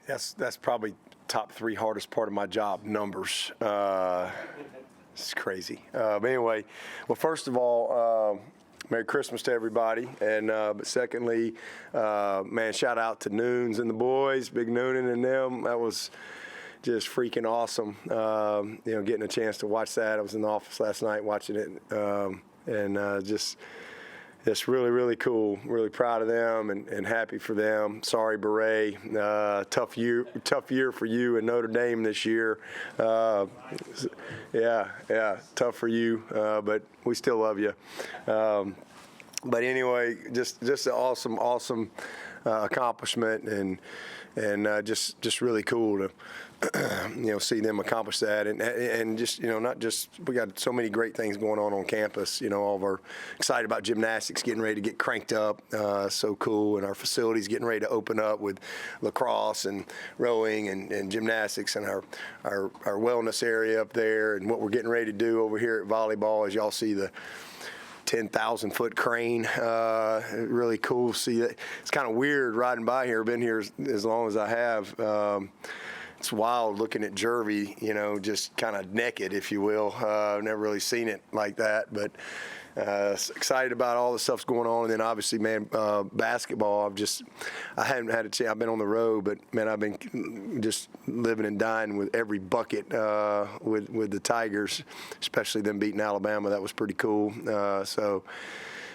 That's probably top 3 hardest part of my job, numbers. It's crazy. But anyway, well, first of all, Merry Christmas to everybody. And but secondly, man, shout out to Noons and the boys, Big Noonan and them. That was just freaking awesome. Getting a chance to watch that. I was in the office last night watching it, and just really, really cool. Really proud of them and happy for them. Sorry, Barrett. Tough year for you in Notre Dame this year. Yeah, tough for you, but we still love you. But anyway, just an awesome accomplishment, and just really cool to see them accomplish that, and just not just, we got so many great things going on campus. All of our excited about gymnastics getting ready to get cranked up, so cool, and our facilities getting ready to open up with lacrosse and rowing and gymnastics, and our wellness area up there, and what we're getting ready to do over here at volleyball, as y'all see the 10,000-foot crane. Really cool to see that. It's kind of weird riding by here. Been here as long as I have. It's wild looking at Jervy, just kind of naked, if you will. I've never really seen it like that, but excited about all the stuff's going on. And then obviously, man, basketball. I haven't had a chance. I've been on the road, but man, I've been just living and dying with every bucket with the Tigers, especially them beating Alabama. That was pretty cool. So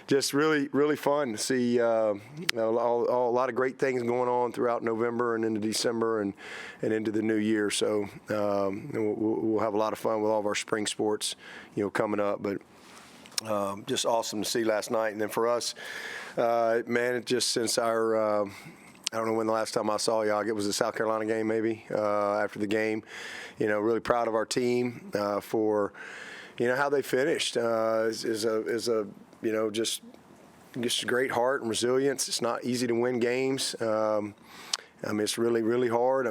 just really, really fun to see a lot of great things going on throughout November and into December and into the new year. So we'll have a lot of fun with all of our spring sports, coming up. But just awesome to see last night. And then for us, man, just since our I don't know when the last time I saw y'all. It was the South Carolina game, maybe, after the game. Really proud of our team for, how they finished. Is a just great heart and resilience. It's not easy to win games. It's really, really hard.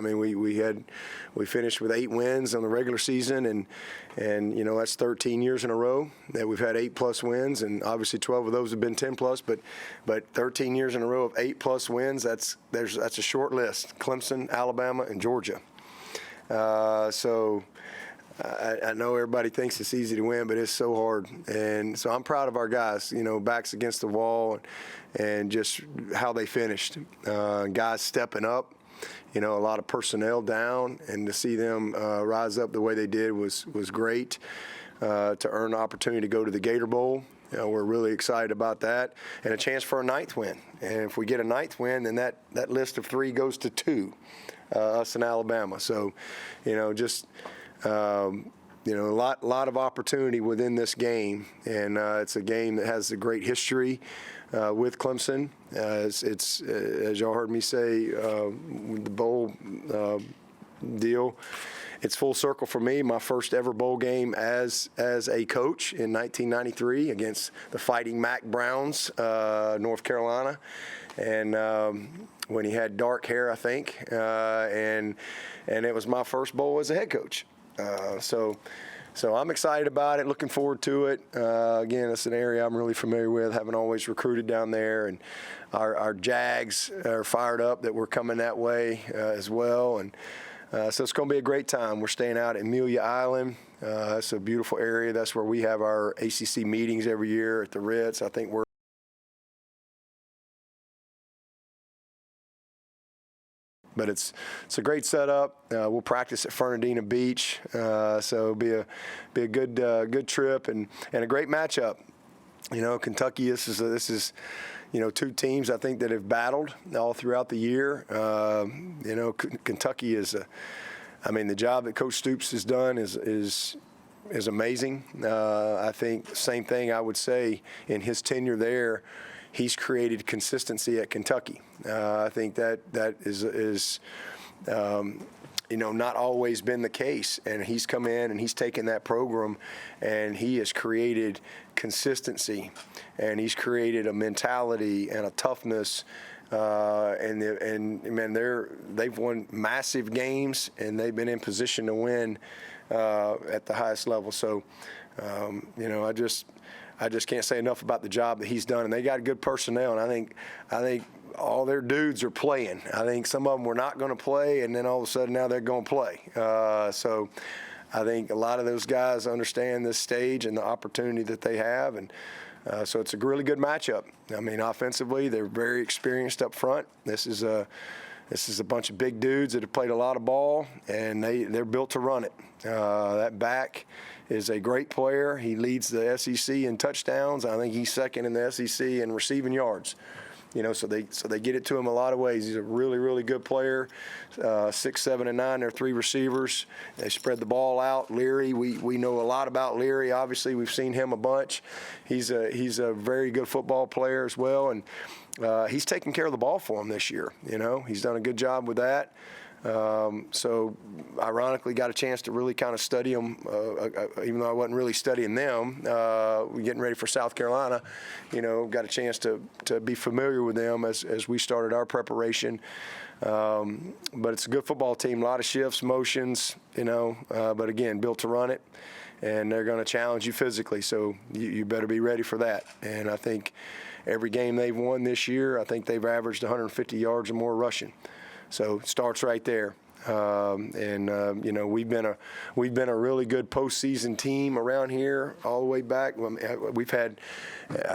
We finished with 8 wins on the regular season, and that's 13 years in a row that we've had 8+ wins, and obviously 12 of those have been 10+. But 13 years in a row of 8+ wins. That's a short list: Clemson, Alabama, and Georgia. So I know everybody thinks it's easy to win, but it's so hard. And so I'm proud of our guys, backs against the wall, and just how they finished. Guys stepping up, a lot of personnel down, and to see them rise up the way they did was great. To earn the opportunity to go to the Gator Bowl. We're really excited about that, and a chance for a 9th win. And if we get a 9th win, then that list of 3 goes to 2, us and Alabama. So, a lot of opportunity within this game, and it's a game that has a great history with Clemson. It's as y'all heard me say, the bowl deal. It's full circle for me. My first ever bowl game as a coach in 1993 against the Fighting Mac Browns, North Carolina, and when he had dark hair, I think, and it was my first bowl as a head coach. So I'm excited about it, looking forward to it. Again, it's an area I'm really familiar with, having always recruited down there, and our Jags are fired up that we're coming that way as well. And so it's going to be a great time. We're staying out at Amelia Island. It's a beautiful area. That's where we have our ACC meetings every year at the Ritz. I think But it's a great setup. We'll practice at Fernandina Beach, so it'll be a good trip and a great matchup. Kentucky. This is 2 teams I think that have battled all throughout the year. Kentucky is the job that Coach Stoops has done is amazing. I think same thing I would say in his tenure there. He's created consistency at Kentucky. I think that is not always been the case. And he's come in and he's taken that program and he has created consistency, and he's created a mentality and a toughness. They've won massive games, and they've been in position to win at the highest level. So, I just can't say enough about the job that he's done. And they got good personnel, and I think all their dudes are playing. I think some of them were not going to play, and then all of a sudden now they're going to play. So I think a lot of those guys understand this stage and the opportunity that they have, and so it's a really good matchup. I mean, offensively, they're very experienced up front. This is a bunch of big dudes that have played a lot of ball, and they're built to run it. That back is a great player. He leads the SEC in touchdowns. I think he's second in the SEC in receiving yards. So they get it to him a lot of ways. He's a really, really good player. 6, 7, and 9. They're 3 receivers. They spread the ball out. Leary, we know a lot about Leary. Obviously, we've seen him a bunch. He's a very good football player as well, and he's taking care of the ball for him this year. He's done a good job with that. So ironically got a chance to really kind of study them, even though I wasn't really studying them. We're getting ready for South Carolina, got a chance to be familiar with them as we started our preparation. But it's a good football team, a lot of shifts, motions, but again, built to run it. And they're going to challenge you physically, so you better be ready for that. And I think every game they've won this year, I think they've averaged 150 yards or more rushing. So it starts right there. We've been a really good postseason team around here all the way back. We've had 12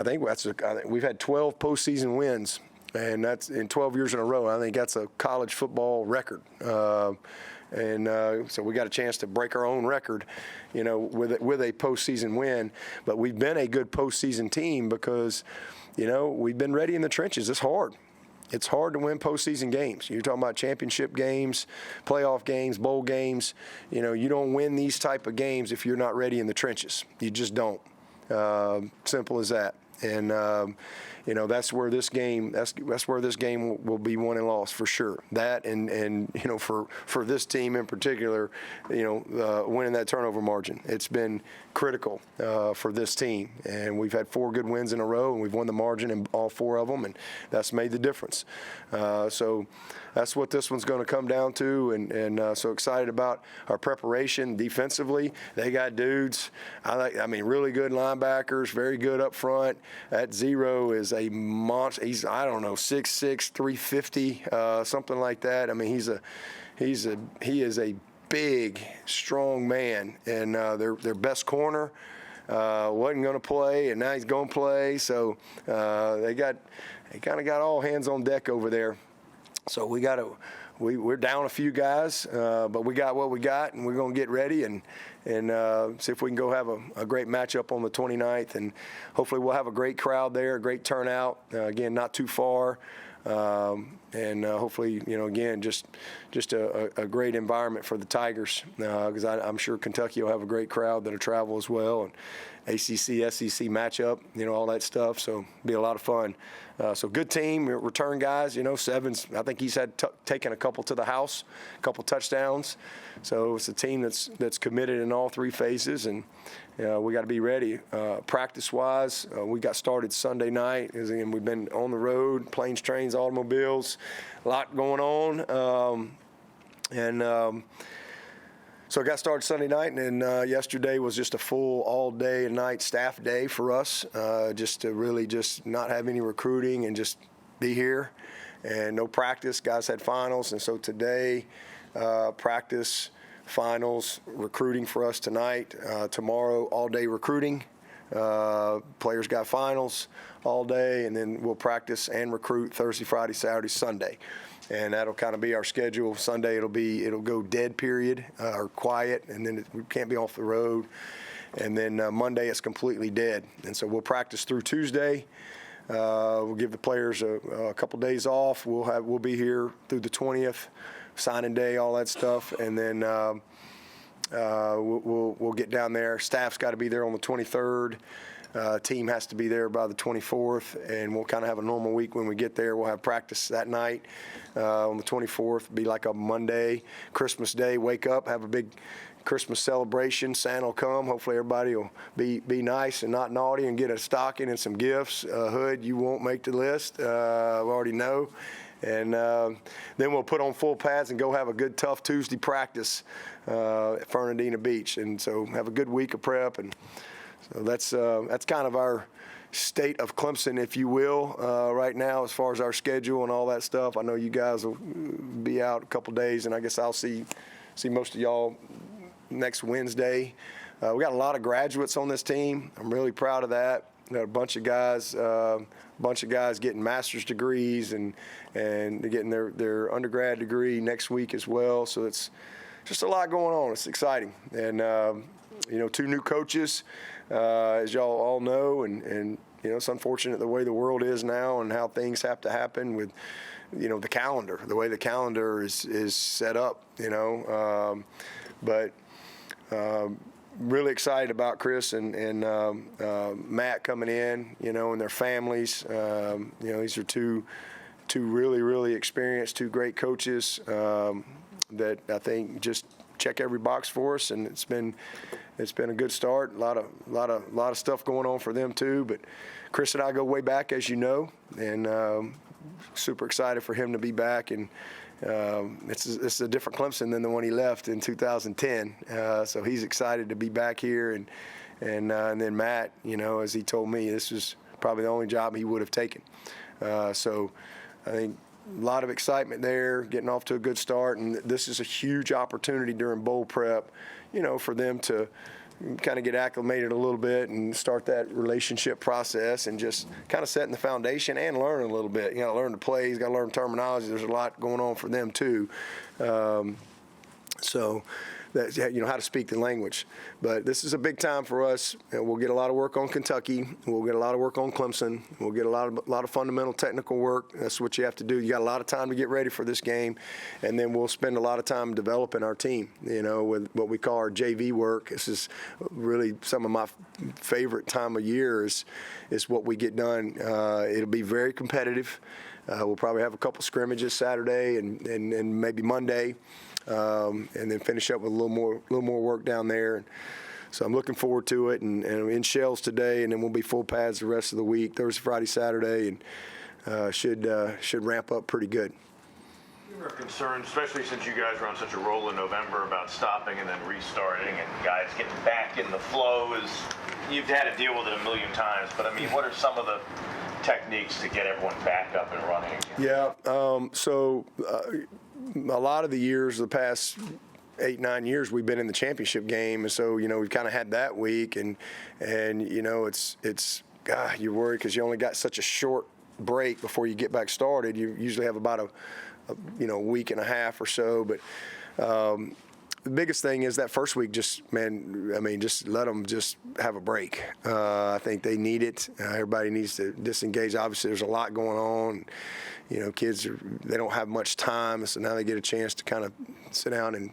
postseason wins, and that's in 12 years in a row. I think that's a college football record. So we got a chance to break our own record, with a postseason win. But we've been a good postseason team because, we've been ready in the trenches. It's hard. It's hard to win postseason games. You're talking about championship games, playoff games, bowl games. You don't win these type of games if you're not ready in the trenches. You just don't. Simple as that. And that's where this game will be won and lost for sure. That and for this team in particular, winning that turnover margin. It's been critical for this team, and we've had 4 good wins in a row, and we've won the margin in all 4 of them, and that's made the difference. So that's what this one's going to come down to, and so excited about our preparation defensively. They got dudes. Really good linebackers, very good up front. That Zero is a monster. He's 6'6", 350, something like that. He is a big, strong man, and their best corner wasn't going to play, and now he's going to play. So they kind of got all hands on deck over there. So we're down a few guys, but we got what we got, and we're going to get ready and see if we can go have a great matchup on the 29th, and hopefully we'll have a great crowd there, a great turnout. Again, not too far. And hopefully, again, just a great environment for the Tigers, because I'm sure Kentucky will have a great crowd that'll travel as well, and ACC, SEC matchup, all that stuff. So it'll be a lot of fun. So good team, return guys. Sevens, I think he's had taken a couple to the house, a couple touchdowns. So it's a team that's committed in all 3 phases, and we got to be ready. Practice-wise, we got started Sunday night, and we've been on the road, planes, trains, automobiles, a lot going on. So I got started Sunday night, and yesterday was just a full all-day and night staff day for us, just to really just not have any recruiting and just be here. And no practice. Guys had finals, and so today, practice, finals, recruiting for us tonight. Tomorrow, all-day recruiting. Players got finals all day, and then we'll practice and recruit Thursday, Friday, Saturday, Sunday. And that'll kind of be our schedule. Sunday it'll go dead period, or quiet, and then we can't be off the road. And then Monday it's completely dead. And so we'll practice through Tuesday. We'll give the players a couple days off. We'll be here through the 20th, signing day, all that stuff, and then we'll get down there. Staff's got to be there on the 23rd. Team has to be there by the 24th, and we'll kind of have a normal week when we get there. We'll have practice that night on the 24th. Be like a Monday, Christmas Day, wake up, have a big Christmas celebration. Santa will come. Hopefully everybody will be nice and not naughty and get a stocking and some gifts. Hood, you won't make the list. We already know. And then we'll put on full pads and go have a good, tough Tuesday practice at Fernandina Beach. And so have a good week of prep. And So that's kind of our state of Clemson, if you will, right now as far as our schedule and all that stuff. I know you guys will be out a couple days, and I guess I'll see most of y'all next Wednesday. We got a lot of graduates on this team. I'm really proud of that. Got a bunch of guys getting master's degrees and getting their undergrad degree next week as well. So it's just a lot going on. It's exciting. And, 2 new coaches, as y'all all know, and it's unfortunate the way the world is now and how things have to happen with, the calendar, the way the calendar is set up, but really excited about Chris and Matt coming in, and their families. These are two really, really experienced, 2 great coaches that I think just check every box for us, and it's been a good start. A lot of stuff going on for them too. But Chris and I go way back, as you know, and super excited for him to be back. And it's a different Clemson than the one he left in 2010. So he's excited to be back here. And then Matt, as he told me, this was probably the only job he would have taken. So I think a lot of excitement there, getting off to a good start. And this is a huge opportunity during bowl prep, for them to kind of get acclimated a little bit and start that relationship process and just kind of setting the foundation and learn a little bit. Learn the plays, got to learn terminology. There's a lot going on for them too. So that, how to speak the language. But this is a big time for us. We'll get a lot of work on Kentucky. We'll get a lot of work on Clemson. We'll get a lot of fundamental technical work. That's what you have to do. You got a lot of time to get ready for this game, and then we'll spend a lot of time developing our team, with what we call our JV work. This is really some of my favorite time of year is what we get done. It'll be very competitive. We'll probably have a couple scrimmages Saturday and maybe Monday. And then finish up with a little more work down there. So I'm looking forward to it. And in shells today, and then we'll be full pads the rest of the week, Thursday, Friday, Saturday, and should ramp up pretty good. You were concerned, especially since you guys were on such a roll in November, about stopping and then restarting and guys getting back in the flow. You've had to deal with it a million times, but what are some of the techniques to get everyone back up and running again? Yeah, a lot of the years, the past 8-9 years, we've been in the championship game, and so we've kind of had that week, and it's God, you're worried because you only got such a short break before you get back started. You usually have about a week and a half or so, but the biggest thing is that first week, just let them just have a break. I think they need it. Everybody needs to disengage. Obviously, there's a lot going on. Kids they don't have much time, so now they get a chance to kind of sit down and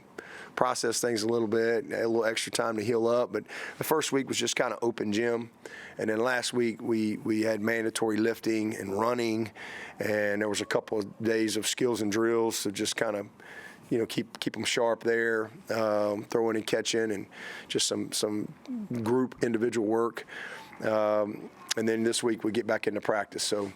process things a little bit, a little extra time to heal up. But the first week was just kind of open gym, and then last week we had mandatory lifting and running, and there was a couple of days of skills and drills, so just kind of keep them sharp there, throwing and catching, and just some group individual work. And then this week we get back into practice. So,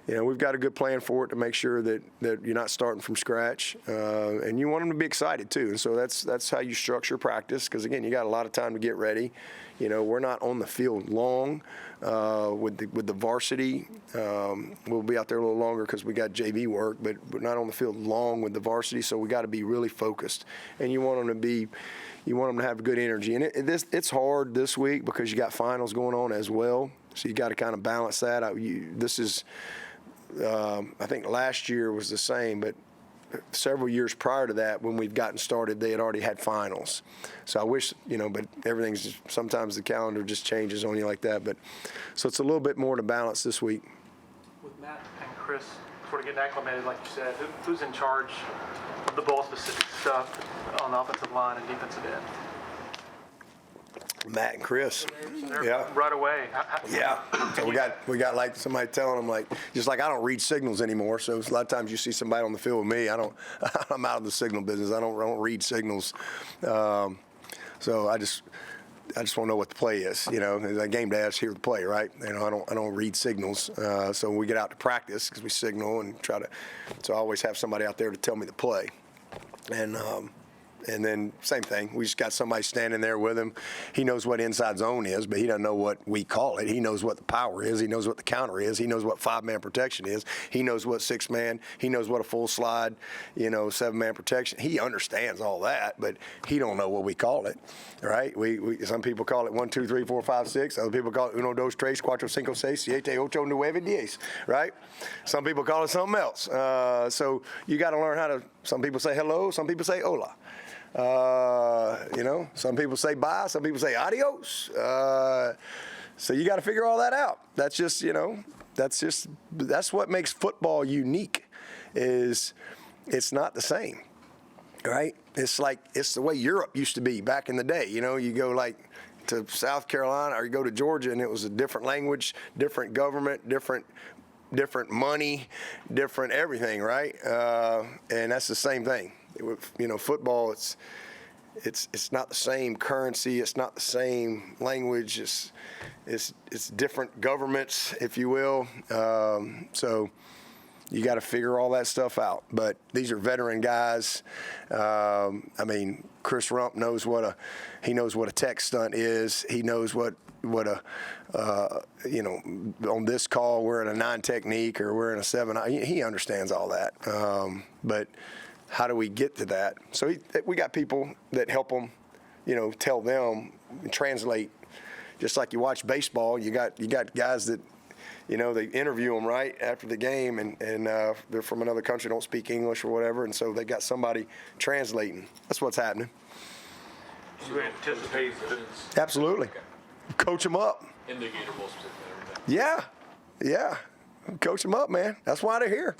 we've got a good plan for it to make sure that you're not starting from scratch, and you want them to be excited too. And so that's how you structure practice, because again, you got a lot of time to get ready. We're not on the field long with the varsity. We'll be out there a little longer because we got JV work, but we're not on the field long with the varsity. So we got to be really focused, and you want them to have good energy. And it's hard this week because you got finals going on as well. So you got to kind of balance that out. I think last year was the same, but several years prior to that, when we've gotten started, they had already had finals. So I wish, but everything's just, sometimes the calendar just changes on you like that. But so it's a little bit more to balance this week. With Matt and Chris sort of getting acclimated, like you said, who's in charge of the ball-specific stuff on the offensive line and defensive end? Matt and Chris. Yeah. Right away. Yeah. So we got like somebody telling them just like I don't read signals anymore. So a lot of times you see somebody on the field with me. I'm out of the signal business. I don't read signals. So I just want to know what the play is. Like game day, I just hear the play, right? I don't read signals. So we get out to practice because we signal and try to. So I always have somebody out there to tell me the play. And And then same thing, we just got somebody standing there with him. He knows what inside zone is, but he doesn't know what we call it. He knows what the power is. He knows what the counter is. He knows what 5-man protection is. He knows what 6-man. He knows what a full slide, 7-man protection. He understands all that, but he don't know what we call it, right? We some people call it 1, 2, 3, 4, 5, 6. Other people call it 1, 2, 3, 4, 5, 6, 7, 8, 9, 10, right? Some people call it something else. So you got to learn how to. Some people say hello. Some people say hola. Some people say bye, some people say adios. So you got to figure all that out. That's what makes football unique is it's not the same, right? It's the way Europe used to be back in the day. You go like to South Carolina or you go to Georgia and it was a different language, different government, different money, different everything, right? And that's the same thing. Football, it's not the same currency. It's not the same language. It's different governments, if you will. So you got to figure all that stuff out. But these are veteran guys. Chris Rumph knows what a tech stunt is. He knows what on this call we're in a 9 technique or we're in a 7. He understands all that. But how do we get to that? So we got people that help them, tell them, translate. Just like you watch baseball, you got guys that, they interview them right after the game, and they're from another country, don't speak English or whatever, and so they got somebody translating. That's what's happening. Do you anticipate that? Absolutely. Coach them up. In the Gator Bowl specifically. Yeah. Coach them up, man. That's why they're here.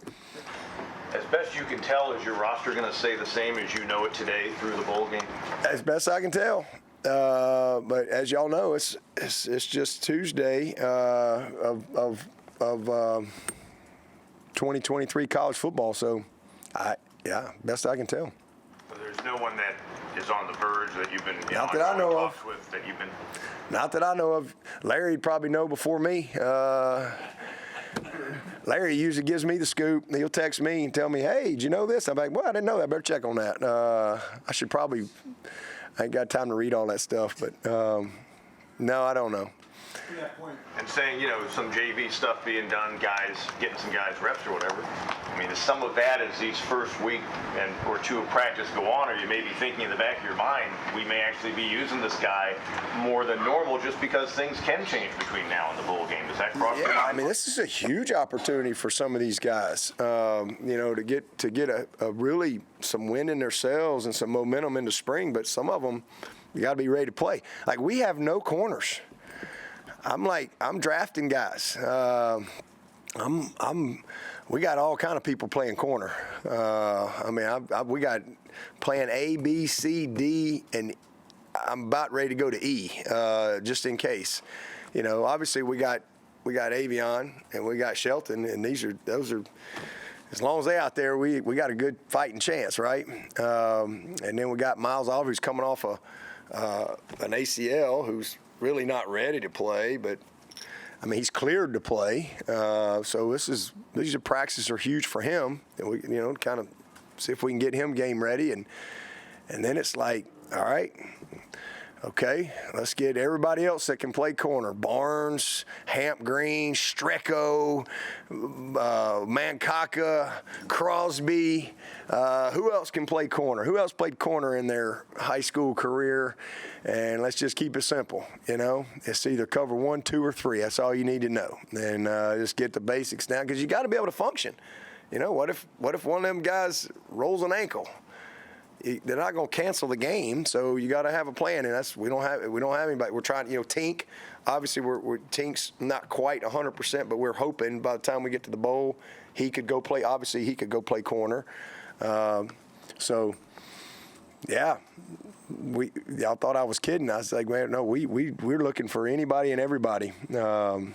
As best you can tell, is your roster going to stay the same as you know it today through the bowl game? As best I can tell. But as y'all know, it's just Tuesday of 2023 college football. So, best I can tell. So there's no one that is on the verge that you've been Not that I know of. with that you've been. Not that I know of. Larry'd probably know before me. Larry usually gives me the scoop. He'll text me and tell me, "Hey, did you know this?" I'm like, "Well, I didn't know that. I better check on that." I ain't got time to read all that stuff, but no, I don't know. And saying, some JV stuff being done, getting some guys reps or whatever. Is some of that as these first week or 2 of practice go on, or you may be thinking in the back of your mind, we may actually be using this guy more than normal just because things can change between now and the bowl game. Does that cross your mind? This is a huge opportunity for some of these guys, to get a really some wind in themselves and some momentum into spring. But some of them, you got to be ready to play. Like, we have no corners. I'm drafting guys. We got all kind of people playing corner. We got playing A, B, C, D, and I'm about ready to go to E, just in case. Obviously we got Avion and we got Shelton, and those are. As long as they're out there, we got a good fighting chance, right? And then we got Miles Oliver, who's coming off an ACL, who's really not ready to play, but he's cleared to play. So these practices are huge for him. And we, kind of see if we can get him game ready, and then it's like, all right, okay, let's get everybody else that can play corner. Barnes, Hamp Green, Strecco, Mankaka, Crosby. Who else can play corner? Who else played corner in their high school career? And let's just keep it simple, It's either cover 1, 2, or 3. That's all you need to know. And just get the basics down, because you got to be able to function. What if one of them guys rolls an ankle? They're not going to cancel the game, so you got to have a plan, and we don't have anybody. We're trying, Tink. Obviously, Tink's not quite 100%, but we're hoping by the time we get to the bowl, he could go play. Obviously, he could go play corner. So, yeah, y'all thought I was kidding. I was like, man, no, we're looking for anybody and everybody to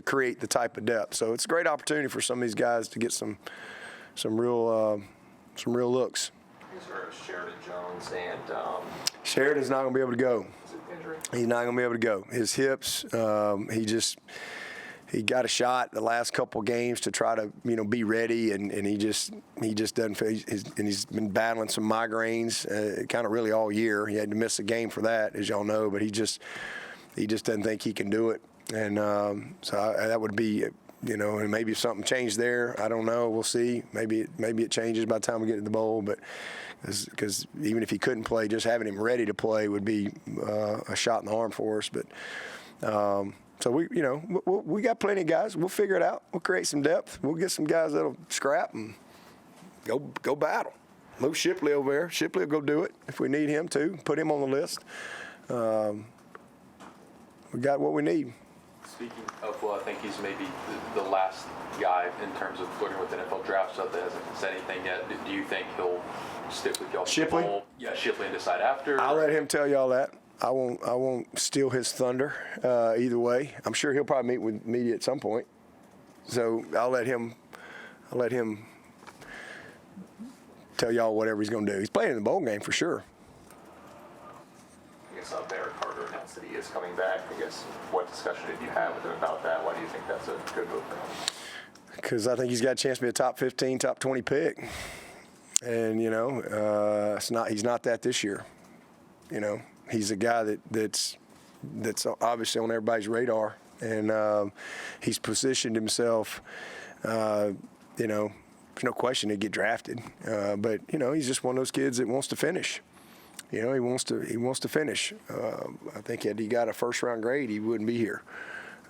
create the type of depth. So it's a great opportunity for some of these guys to get some real looks. Sheridan Jones and Sheridan's not going to be able to go. is it injury? He's not going to be able to go. His hips, he got a shot the last couple games to try to be ready, and he just doesn't feel. He's been battling some migraines, kind of really all year. He had to miss a game for that, as y'all know, but he just doesn't think he can do it, and that would be. And maybe if something changed there, I don't know. We'll see. Maybe it changes by the time we get to the bowl. But because even if he couldn't play, just having him ready to play would be a shot in the arm for us. But so we got plenty of guys. We'll figure it out. We'll create some depth. We'll get some guys that'll scrap and go battle. Move Shipley over there. Shipley will go do it if we need him to. Put him on the list. We got what we need. Speaking of, I think he's maybe the last guy in terms of flirting with NFL draft stuff that hasn't said anything yet. Do you think he'll stick with y'all? Shipley? Yeah, Shipley, and decide after. I'll let him tell y'all that. I won't steal his thunder either way. I'm sure he'll probably meet with media at some point. So I'll let him tell y'all whatever he's going to do. He's playing in the bowl game for sure. I guess Barrett Carter announced that he is coming back. I guess what discussion did you have with him about that? Why do you think that's a good move for him? Because I think he's got a chance to be a top 15, top 20 pick. And, he's not that this year. He's a guy that's obviously on everybody's radar. And he's positioned himself, there's no question he'd get drafted. But, he's just one of those kids that wants to finish. He wants to finish. I think had he got a first-round grade, he wouldn't be here.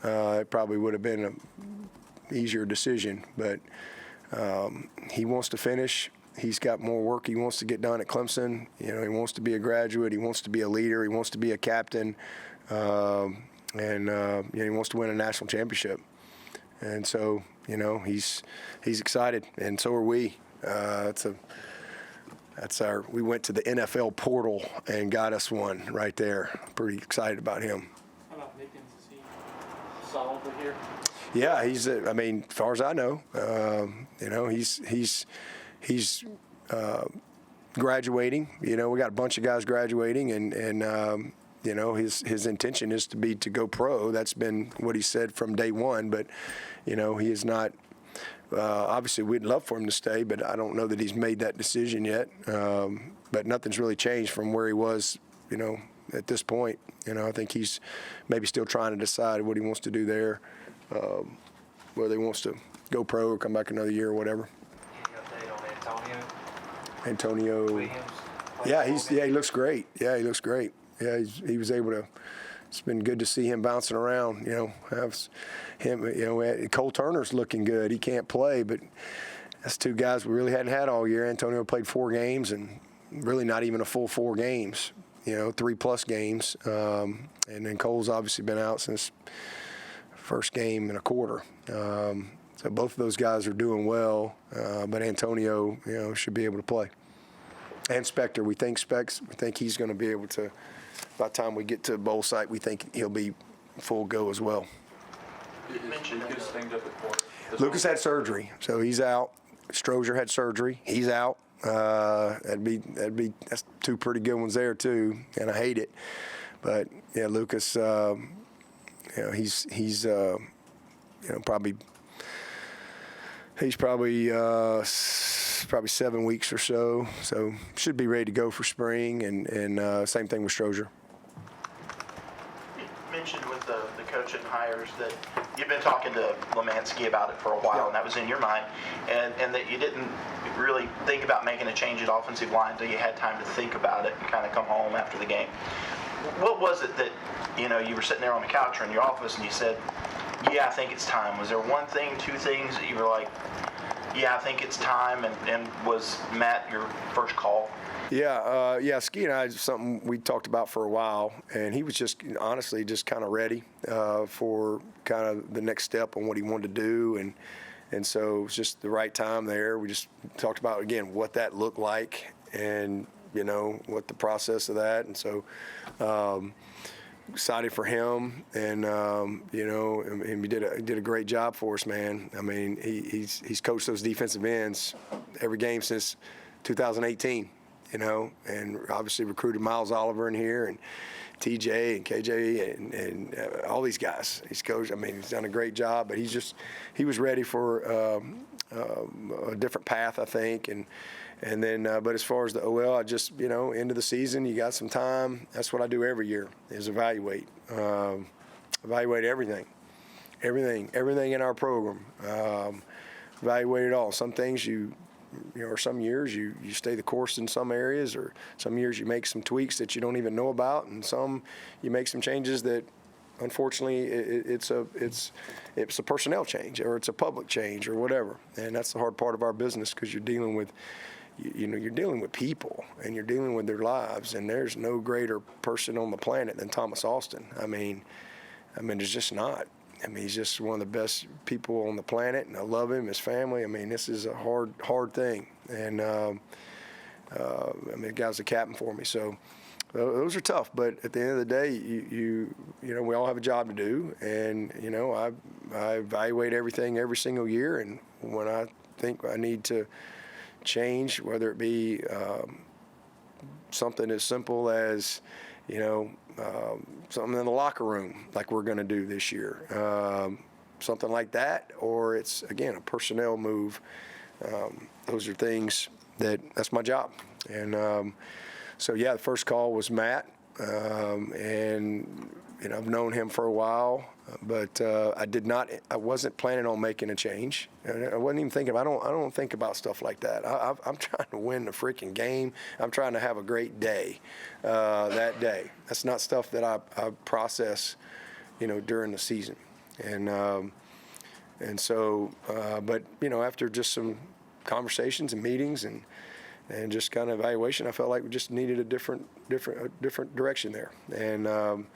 It probably would have been an easier decision. But he wants to finish. He's got more work he wants to get done at Clemson. He wants to be a graduate. He wants to be a leader. He wants to be a captain. And he wants to win a national championship. And so, he's excited, and so are we. We went to the NFL portal and got us one right there. Pretty excited about him. How about Mickens? Is he solidly here? Yeah, he's. As far as I know, he's graduating. We got a bunch of guys graduating, and his intention is to go pro. That's been what he said from day one. But he is not. Obviously, we'd love for him to stay, but I don't know that he's made that decision yet. But nothing's really changed from where he was, at this point. I think he's maybe still trying to decide what he wants to do there, whether he wants to go pro or come back another year or whatever. Any update on Antonio Williams? Yeah, he looks great. Yeah, he looks great. Yeah, he was able to. It's been good to see him bouncing around. Have him. Cole Turner's looking good. He can't play, but that's two guys we really hadn't had all year. Antonio played 4 games, and really not even a full 4 games. 3+ games, and then Cole's obviously been out since first game and a quarter. So both of those guys are doing well, but Antonio, should be able to play. And Spector, we think he's going to be able to. By the time we get to bowl site, we think he'll be full go as well. You mentioned Lukus things up at court. Lukus had surgery, so he's out. Strozier had surgery, he's out. That's 2 pretty good ones there too, and I hate it. But yeah, Lukus, he's probably 7 weeks or so should be ready to go for spring, and same thing with Strozier. You mentioned with the coaching hires that you've been talking to Lemanski about it for a while, and that was in your mind, and that you didn't really think about making a change at offensive line until you had time to think about it and kind of come home after the game. What was it that you were sitting there on the couch or in your office and you said, yeah, I think it's time? Was there one thing, 2 things that you were like, yeah, I think it's time, and was Matt your first call? Yeah, Ski and I, something we talked about for a while, and he was just honestly just kind of ready for kind of the next step on what he wanted to do, and so it was just the right time there. We just talked about, again, what that looked like and, what the process of that, and so excited for him, and and he did a great job for us, man. I mean, he's coached those defensive ends every game since 2018. and obviously recruited Miles Oliver in here and TJ and KJ and all these guys. He's coached. I mean, he's done a great job, but he was ready for a different path, I think. And then, but as far as the OL, I just, end of the season, you got some time. That's what I do every year is evaluate everything in our program. Evaluate it all. Some things or some years you stay the course in some areas, or some years you make some tweaks that you don't even know about, and some you make some changes that, unfortunately, it's a personnel change, or it's a public change, or whatever. And that's the hard part of our business, because you're dealing with, you're dealing with people, and you're dealing with their lives, and there's no greater person on the planet than Thomas Austin. I mean, there's just not. I mean, he's just one of the best people on the planet, and I love him, his family. I mean, this is a hard thing. And, the guy's a captain for me. So those are tough. But at the end of the day, we all have a job to do. And, I evaluate everything every single year. And when I think I need to change, whether it be something as simple as, something in the locker room like we're going to do this year, something like that, or it's, again, a personnel move. Those are things that's my job. And the first call was Matt, and I've known him for a while, but I wasn't planning on making a change. I wasn't even thinking. I don't think about stuff like that. I'm trying to win the freaking game. I'm trying to have a great day that day. That's not stuff that I process, during the season. And so, after just some conversations and meetings and just kind of evaluation, I felt like we just needed a different direction there. And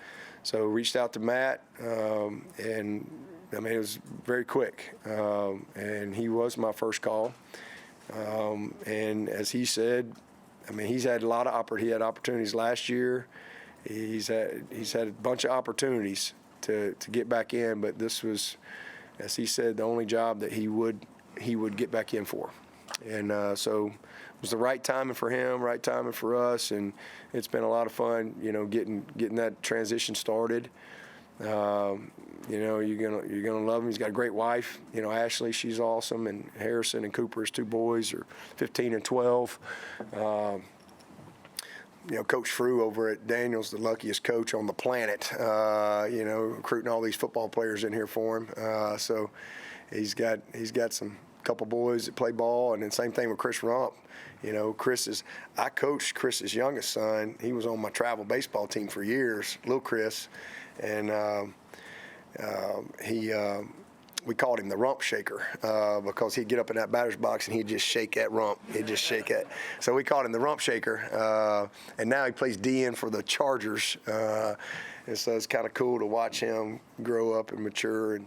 so reached out to Matt, and it was very quick. And he was my first call. And as he said, he's had a lot of he had opportunities last year. He's had a bunch of opportunities to get back in, but this was, as he said, the only job that he would get back in for. And so it was the right timing for him, right timing for us, and it's been a lot of fun, getting that transition started. You're gonna love him. He's got a great wife, Ashley. She's awesome, and Harrison and Cooper, his two boys, are 15 and 12. Coach Frew over at Daniels, the luckiest coach on the planet, recruiting all these football players in here for him. So he's got some couple boys that play ball, and then same thing with Chris Rumph. I coached Chris's youngest son. He was on my travel baseball team for years, little Chris, and we called him the Rumph Shaker because he'd get up in that batter's box and he'd just shake that rump. He'd just shake it. So we called him the Rumph Shaker, and now he plays DN for the Chargers, and so it's kind of cool to watch him grow up and mature. And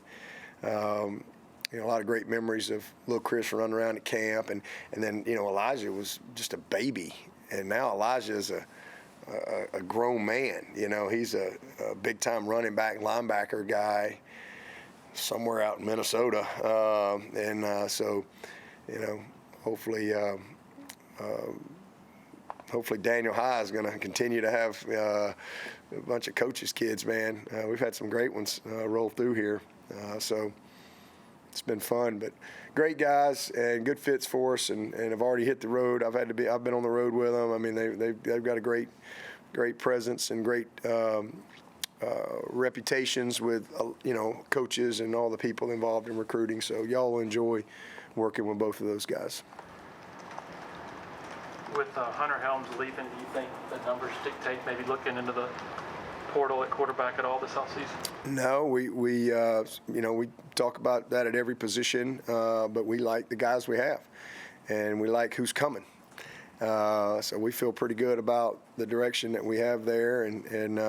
a lot of great memories of little Chris running around at camp, and then Elijah was just a baby, and now Elijah is a grown man. He's a big time running back, linebacker guy somewhere out in Minnesota, so hopefully Daniel High is going to continue to have a bunch of coaches' kids. Man, we've had some great ones roll through here, so. It's been fun, but great guys and good fits for us, and have already hit the road. I've been on the road with them. They've got a great presence and great reputations with coaches and all the people involved in recruiting. So y'all will enjoy working with both of those guys. With Hunter Helms leaving, do you think the numbers dictate maybe looking into the portal at quarterback at all this offseason? No, we talk about that at every position, but we like the guys we have, and we like who's coming. So we feel pretty good about the direction that we have there, and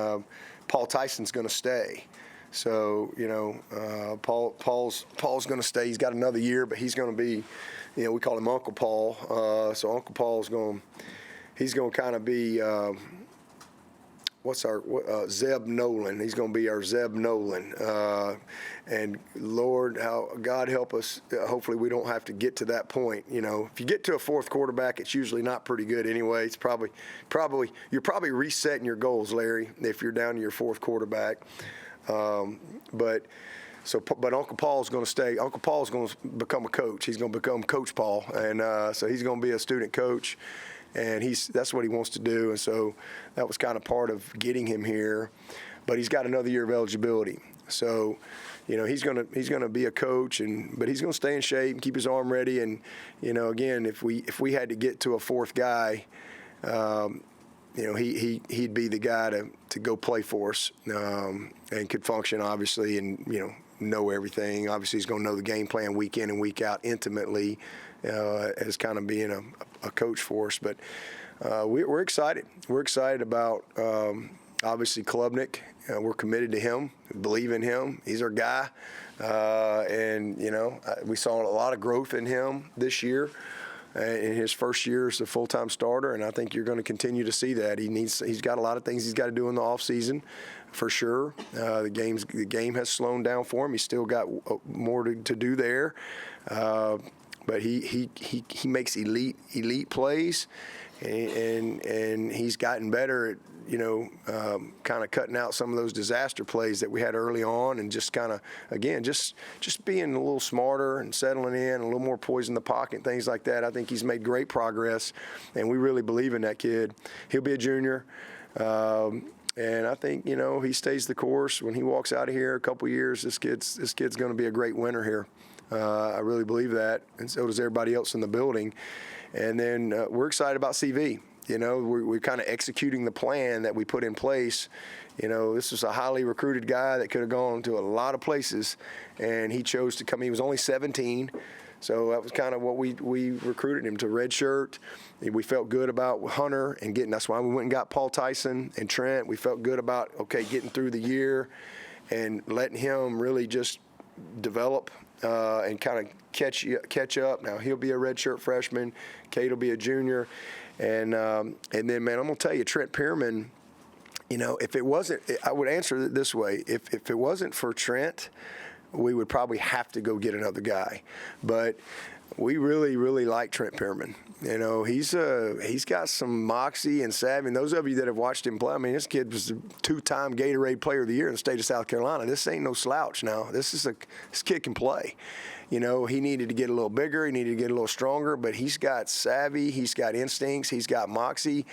Paul Tyson's going to stay. So Paul's going to stay. He's got another year, but he's going to be, we call him Uncle Paul. So Uncle Paul's he's going to kind of be Zeb Nolan. He's going to be our Zeb Nolan. And Lord, how God help us. Hopefully we don't have to get to that point. You know, if you get to a fourth quarterback, it's usually not pretty good anyway. It's probably you're probably resetting your goals, Larry, if you're down to your fourth quarterback. But Uncle Paul's going to stay. Uncle Paul's going to become a coach. He's going to become Coach Paul, and so he's going to be a student coach, and that's what he wants to do. And so that was kind of part of getting him here. But he's got another year of eligibility, so you know he's going to be a coach, but he's going to stay in shape and keep his arm ready. And you know, again, if we had to get to a fourth guy. You know, he'd be the guy to go play for us and could function, obviously, and, you know everything. Obviously, he's going to know the game plan week in and week out intimately as kind of being a coach for us. But we're excited. We're excited about, obviously, Klubnik. We're committed to him, believe in him. He's our guy. And, you know, we saw a lot of growth in him this year. In his first year as a full-time starter, and I think you're going to continue to see that. He's got a lot of things he's got to do in the offseason, for sure. The game has slowed down for him. He's still got more to do there, but he makes elite plays, and he's gotten better at, you know, kind of cutting out some of those disaster plays that we had early on, and just kind of, again, just being a little smarter and settling in, a little more poise in the pocket, things like that. I think he's made great progress, and we really believe in that kid. He'll be a junior, and I think, you know, he stays the course. When he walks out of here a couple years, this kid's going to be a great winner here. I really believe that, and so does everybody else in the building. And then we're excited about CV. You know, we're kind of executing the plan that we put in place. You know, this was a highly recruited guy that could have gone to a lot of places, and he chose to come. He was only 17, so that was kind of what we recruited him to redshirt. We felt good about Hunter and that's why we went and got Paul Tyson and Trent. We felt good about, getting through the year and letting him really just develop and kind of catch up. Now, he'll be a redshirt freshman. Kate will be a junior. And then, man, I'm going to tell you, Trent Pierman, you know, if it wasn't, I would answer it this way. If it wasn't for Trent, we would probably have to go get another guy. But we really, really like Trent Pierman. You know, he's got some moxie and savvy. And those of you that have watched him play, I mean, this kid was a two-time Gatorade Player of the Year in the state of South Carolina. This ain't no slouch now. This kid can play. You know, he needed to get a little bigger. He needed to get a little stronger. But he's got savvy. He's got instincts. He's got moxie.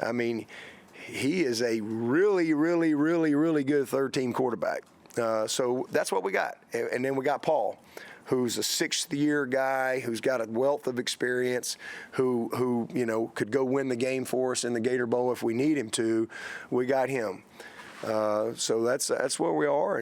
I mean, he is a really, really, really, really good third-team quarterback. So that's what we got. And then we got Paul, who's a sixth-year guy, who's got a wealth of experience, who you know could go win the game for us in the Gator Bowl if we need him to. We got him. So that's where we are.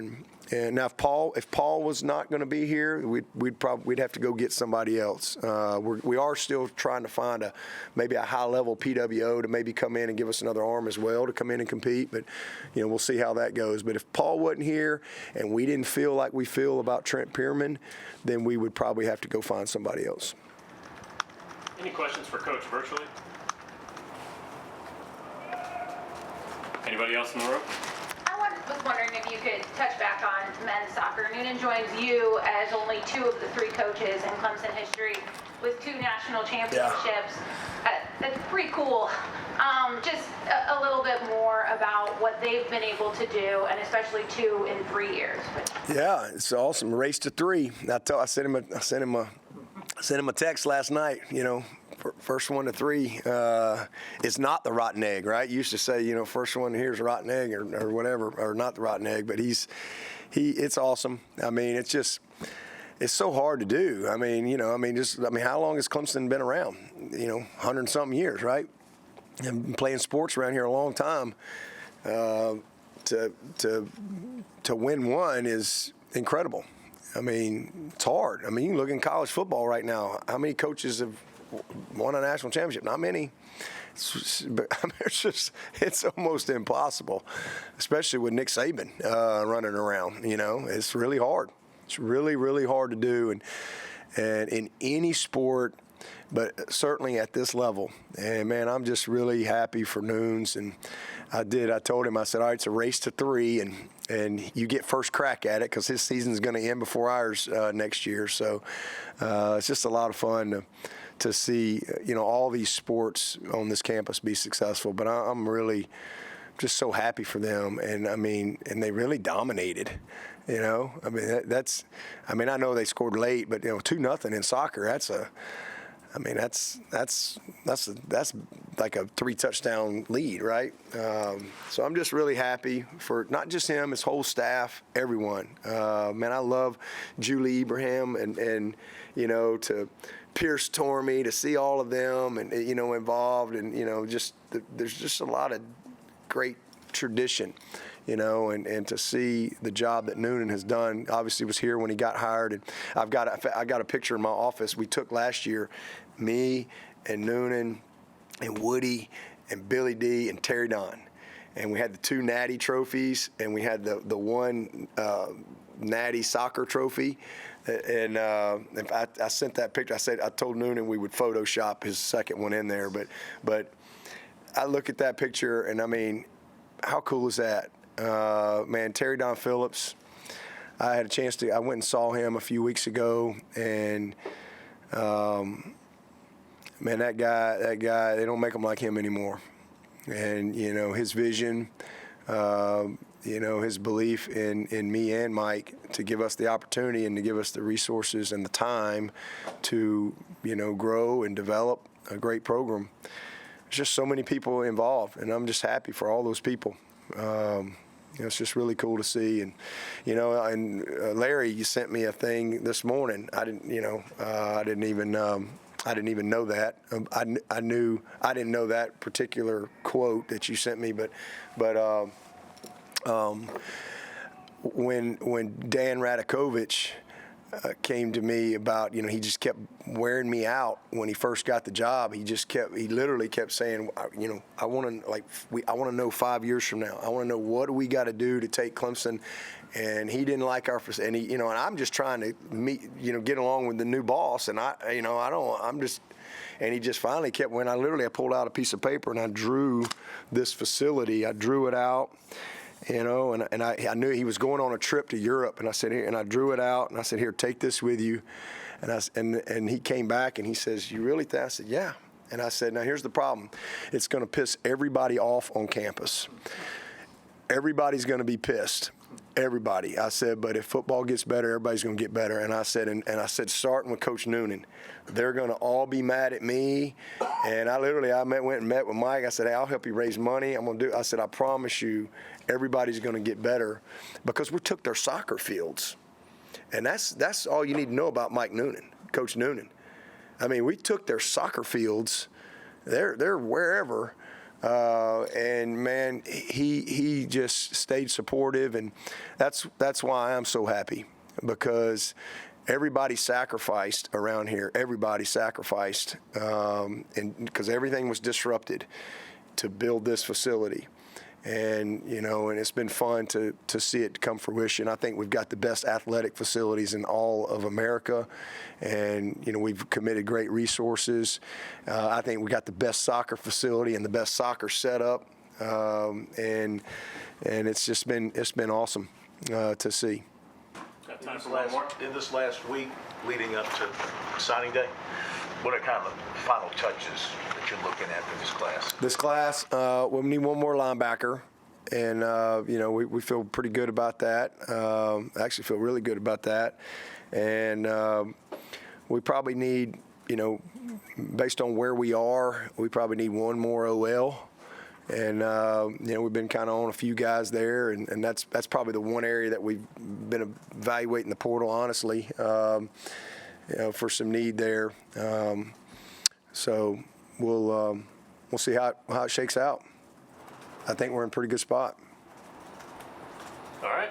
And now if Paul was not going to be here, we'd have to go get somebody else. We are still trying to find maybe a high-level PWO to maybe come in and give us another arm as well to come in and compete. But you know, we'll see how that goes. But if Paul wasn't here and we didn't feel like we feel about Trent Pierman, then we would probably have to go find somebody else. Any questions for Coach virtually? Anybody else in the room? I was wondering if you could touch back on men's soccer. Noonan joins you as only two of the three coaches in Clemson history with 2 national championships. That's pretty cool. Just a little bit more about what they've been able to do, and especially 2 in 3 years. Yeah, it's awesome. Race to 3. I sent him a text last night. You know, first one to 3 is not the rotten egg, right? You used to say, you know, first one here's a rotten egg or whatever, or not the rotten egg. But it's awesome. I mean, it's so hard to do. I mean, you know, how long has Clemson been around? You know, 100-something years, right? And been playing sports around here a long time. To win one is incredible. I mean, it's hard. I mean, you can look in college football right now. How many coaches have won a national championship? Not many. It's almost impossible, especially with Nick Saban running around. You know, it's really hard. It's really, really hard to do. And in any sport, but certainly at this level. And, man, I'm just really happy for Noons. And I told him, I said, all right, it's a race to 3, and you get first crack at it because his season's going to end before ours next year. So it's just a lot of fun to see, all these sports on this campus be successful. But I'm really just so happy for them. And, and they really dominated. I know they scored late, but 2-0 in soccer, that's like a 3-touchdown lead, right? So I'm just really happy for not just him, his whole staff, everyone. Man, I love Julie Ibrahim and to Pierce Tormey, to see all of them and involved, and there's just a lot of great tradition. And to see the job that Noonan has done. Obviously was here when he got hired, and I got a picture in my office we took last year, me and Noonan and Woody and Billy D and Terry Don, and we had the 2 Natty trophies, and we had the one Natty soccer trophy, and I sent that picture. I told Noonan we would Photoshop his second one in there, but I look at that picture, and how cool is that? Man, Terry Don Phillips, I had a chance I went and saw him a few weeks ago, and man, that guy, they don't make him like him anymore. And, his vision, his belief in me and Mike to give us the opportunity and to give us the resources and the time to, grow and develop a great program. There's just so many people involved, and I'm just happy for all those people. It's just really cool to see. And, Larry, you sent me a thing this morning. I didn't even know that. I didn't know that particular quote that you sent me, but when Dan Radakovich came to me about, he just kept wearing me out when he first got the job. He literally kept saying, I want to know 5 years from now. I want to know what do we got to do to take Clemson. And he didn't like our, and he, and I'm just trying to get along with the new boss. And and he just finally kept, I pulled out a piece of paper and I drew this facility. I drew it out. And I knew he was going on a trip to Europe, and I said, here, and I drew it out, and I said, here, take this with you. And he came back and he says, you really think? I said, yeah. And I said, now here's the problem. It's going to piss everybody off on campus. Everybody's going to be pissed. Everybody. I said, but if football gets better, everybody's going to get better. And I said, starting with Coach Noonan, they're going to all be mad at me. And I went and met with Mike. I said, hey, I'll help you raise money. I said, I promise you, everybody's going to get better, because we took their soccer fields. And that's all you need to know about Mike Noonan, Coach Noonan. We took their soccer fields. They're wherever. And man, he just stayed supportive, and that's why I'm so happy, because everybody sacrificed around here. Everybody sacrificed, and because everything was disrupted to build this facility. And, and it's been fun to see it come fruition. I think we've got the best athletic facilities in all of America. And, we've committed great resources. I think we got the best soccer facility and the best soccer setup. And it's been awesome to see. Got time for one more? In this last week leading up to signing day, what are kind of the final touches that you're looking at for this class? This class, we need one more linebacker, and we feel pretty good about that. I actually feel really good about that, and we probably need, based on where we are, we probably need one more OL, and we've been kind of on a few guys there, and that's probably the one area that we've been evaluating the portal, honestly. For some need there. So we'll see how it shakes out. I think we're in a pretty good spot.